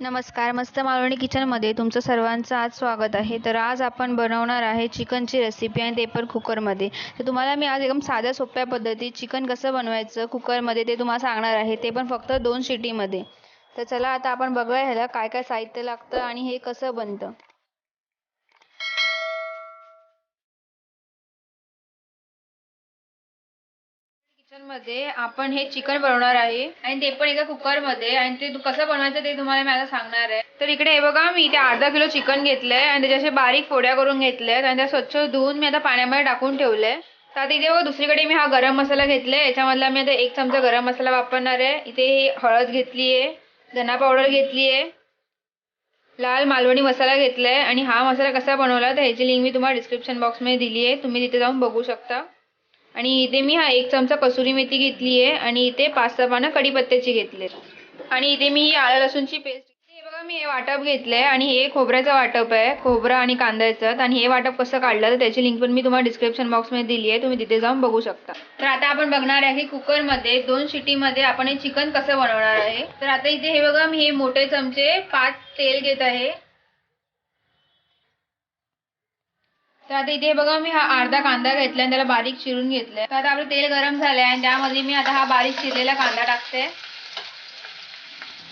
नमस्कार, मस्त मालवणी किचनमध्ये तुमचं सर्वांचं आज स्वागत आहे. तर आज आपण बनवणार आहे चिकनची रेसिपी आणि ते पण कुकरमध्ये. तर तुम्हाला मी आज एकदम साध्या सोप्या पद्धतीत चिकन कसं बनवायचं कुकरमध्ये ते तुम्हाला सांगणार आहे, ते पण फक्त 2 शिटीमध्ये. तर चला आता आपण बघूया ह्याला काय काय साहित्य लागतं आणि हे कसं बनतं. किचनमध्ये आपण हे चिकन बनवणार आहे आणि ते पण एका कुकरमध्ये, आणि ते कसं बनवायचं ते तुम्हाला मी आता सांगणार आहे. तर इकडे हे बघा, मी इथे अर्धा किलो चिकन घेतलंय आणि त्याचे बारीक फोड्या करून घेतल्यात आणि त्या स्वच्छ धुवून मी आता पाण्यामध्ये टाकून ठेवलंय. तर आता इथे बघा, दुसरीकडे मी हा गरम मसाला घेतलाय. याच्यामधला मी आता 1 चमचा गरम मसाला वापरणार आहे. इथे हळद घेतलीये, धना पावडर घेतलीये, लाल मालवणी मसाला घेतलाय आणि हा मसाला कसा बनवला तर ह्याची लिंक मी तुम्हाला डिस्क्रिप्शन बॉक्समध्ये दिली आहे, तुम्ही तिथे जाऊन बघू शकता. आणि इथे मी हा 1 चमचा कसुरी मेथी घेतली आहे आणि इथे 5-6 पानं कढीपत्त्याची घेतलेत आणि इथे मी ही आलं लसूणची पेस्ट. हे बघा, मी हे वाटप घेतलंय आणि हे खोबऱ्याचं वाटप आहे, खोबरं आणि कांद्याचं. आणि हे वाटप कसं काढलं तर त्याची लिंक पण मी तुम्हाला डिस्क्रिप्शन बॉक्समध्ये दिली आहे, तुम्ही तिथे जाऊन बघू शकता. तर आता आपण बघणार आहे की कुकरमध्ये 2 शिटीमध्ये आपण हे चिकन कसं बनवणार आहे. तर आता इथे हे बघा, मी हे मोठे चमचे 5 तेल घेत आहे. तर आता इथे बघा, मी हा अर्धा कांदा घेतलाय आणि त्याला बारीक चिरून घेतलाय. तर आता आपलं तेल गरम झालंय आणि त्यामध्ये मी आता हा बारीक चिरलेला कांदा टाकते.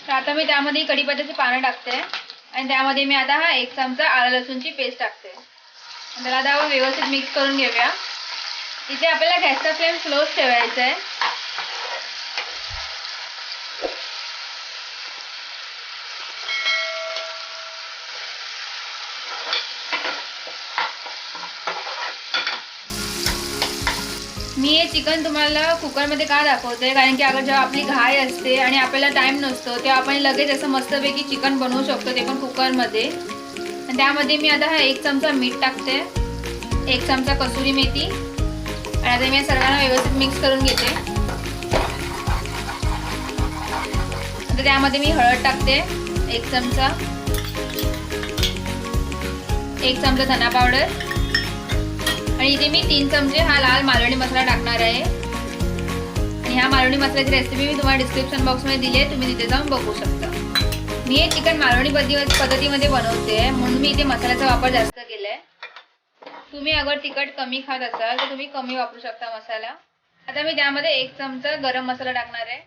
तर आता मी त्यामध्ये कढीपत्त्याची पानं टाकते आणि त्यामध्ये मी आता हा 1 चमचा आलं लसूणची पेस्ट टाकते आणि त्याला आता व्यवस्थित मिक्स करून घेऊया. इथे आपल्याला गॅसचा फ्लेम स्लोच ठेवायचा आहे. मी हे चिकन तुम्हाला कुकरमध्ये का दाखवते, कारण की अगर जेव्हा आपली घाई असते आणि आपल्याला टाइम नसतो तेव्हा आपण लगेच असं मस्तपैकी चिकन बनवू शकतो, ते पण कुकरमध्ये. आणि त्यामध्ये मी आता हा 1 चमचा मीठ टाकते, 1 चमचा कसुरी मेथी आणि आता मी सर्वांना व्यवस्थित मिक्स करून घेते. आता त्यामध्ये मी हळद टाकते 1 चमचा, 1 चमचा धना पावडर आणि इथे मी 3 चमचे हा लाल मालवणी मसाला टाकणार आहे. आणि ह्या मालवणी मसाल्याची रेसिपी मी तुम्हाला डिस्क्रिप्शन बॉक्समध्ये दिली आहे, तुम्ही तिथे जाऊन बघू शकता. मी हे चिकन मालवणी पद्धतीमध्ये बनवते म्हणून मी इथे मसाल्याचा वापर जास्त केलाय. तुम्ही अगर तिखट कमी खात असाल तर तुम्ही कमी वापरू शकता मसाला. आता मी त्यामध्ये 1 चमचा गरम मसाला टाकणार आहे.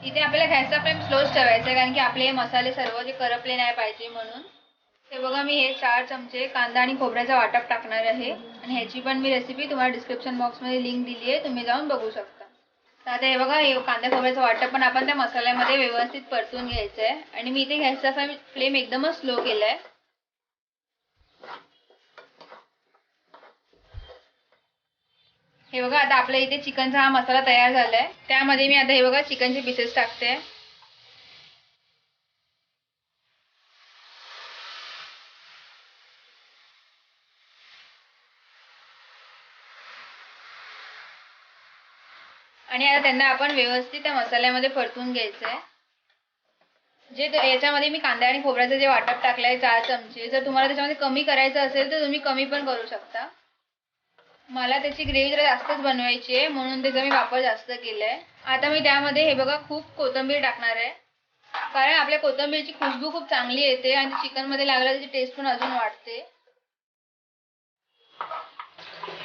इथे आपल्याला गॅसचा फ्लेम स्लोच ठेवायचा आहे, कारण की आपले हे मसाले सर्व जे करपले नाही पाहिजे म्हणून. हे बघा, मी हे 4 चमचे कांदा आणि खोबऱ्याचा वाटप टाकणार आहे आणि ह्याची पण मी रेसिपी तुम्हाला डिस्क्रिप्शन बॉक्समध्ये लिंक दिली आहे, तुम्ही जाऊन बघू शकता. तर आता हे बघा, हे कांदा खोबऱ्याचं वाटप पण आपण त्या मसाल्यामध्ये व्यवस्थित परतून घ्यायचं आहे आणि मी इथे गॅसचा फ्लेम एकदमच स्लो केलाय. हे बघा, आता आपल्या इथे चिकनचा हा मसाला तयार झालाय. त्यामध्ये मी आता हे बघा चिकनचे पीसेस टाकते. आणि आता त्यांना आपण व्यवस्थित त्या मसाल्यामध्ये परतून घ्यायचं आहे. जे याच्यामध्ये मी कांदा आणि खोबऱ्याचं जे वाटप टाकलंय 4 चमचे, जर तुम्हाला त्याच्यामध्ये कमी करायचं असेल तर तुम्ही कमी पण करू शकता. मला त्याची ग्रेव्ही जरा जास्तच बनवायची आहे म्हणून त्याचा मी वापर जास्त केलाय. आता मी त्यामध्ये हे बघा खूप कोथिंबीर टाकणार आहे, कारण आपल्या कोथिंबीरची खुशबू खूप चांगली येते आणि चिकनमध्ये लागल्यावर त्याची टेस्ट पण अजून वाढते.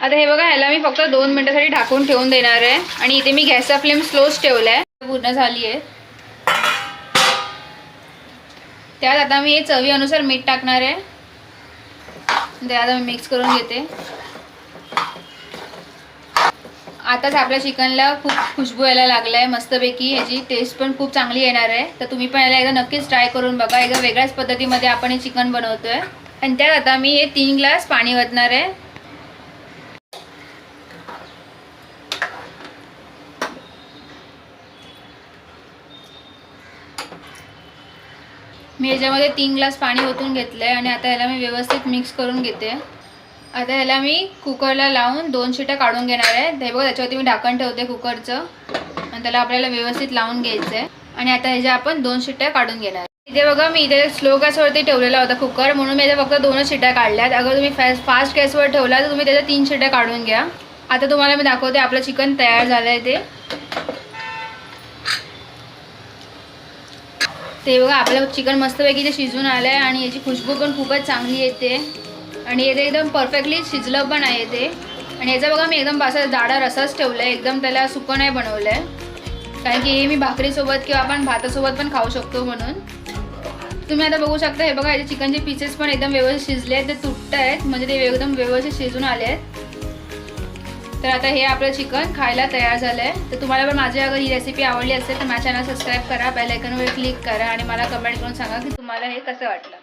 आता हे बघा, ह्याला मी फक्त 2 मिनिटांसाठी ढाकून ठेवून देणार आहे आणि इथे मी गॅसचा फ्लेम स्लोच ठेवलाय. पूर्ण झाली आहे. त्यात आता मी चवीनुसार मीठ टाकणार आहे. ते आता मी मिक्स करून घेते. आताच आपल्या चिकनला खूप खुशबू यायला लागलाय मस्तपैकी, ह्याची टेस्ट पण खूप चांगली येणार आहे. तर तुम्ही पण याला एकदा नक्कीच ट्राय करून बघा. एकदा वेगळ्याच पद्धतीमध्ये आपण हे चिकन बनवतोय. आणि त्यात आता मी हे 3 ग्लास पाणी ओतणार आहे. मी याच्यामध्ये 3 ग्लास पाणी ओतून घेतलंय आणि आता ह्याला मी व्यवस्थित मिक्स करून घेते. आता ह्याला मी कुकरला लावून 2 शिट्या काढून घेणार आहे. हे बघा, त्याच्यावरती मी ढाकण ठेवते कुकरचं आणि त्याला आपल्याला व्यवस्थित लावून घ्यायचं आहे. आणि आता ह्याच्या आपण 2 शिट्या काढून घेणार. इथे बघा, मी इथे स्लो गॅसवरती ठेवलेला होता कुकर, म्हणून मी याच्या फक्त 2च शिट्या काढल्यात. अगर तुम्ही फास्ट गॅसवर ठेवला तर तुम्ही त्याच्या 3 शिट्या काढून घ्या. आता तुम्हाला मी दाखवते आपलं चिकन तयार झालंय ते. ते बघा आपलं चिकन मस्तपैकी ते शिजून आलं आहे आणि याची खुशबू पण खूपच चांगली येते आणि हे एकदम परफेक्टली शिजलं पण आहे ते. आणि याचा बघा मी एकदम असं जाडा रसाच ठेवला आहे, एकदम त्याला सुकं नाही बनवलं आहे, कारण की हे मी भाकरीसोबत किंवा आपण भातासोबत पण खाऊ शकतो म्हणून. तुम्ही आता बघू शकता हे बघा याचे चिकनचे पीसेस पण एकदम व्यवस्थित शिजले आहेत, ते तुटत आहेत म्हणजे ते एकदम व्यवस्थित शिजून आले आहेत. तर आता हे आपलं चिकन खायला तयार झालं आहे. तर तुम्हाला पण माझी अगर ही रेसिपी आवडली असेल तर माझ्या चॅनल सबस्क्राईब करा, बेल आयकॉनवर क्लिक करा आणि मला कमेंट करून सांगा की तुम्हाला हे कसं वाटलं.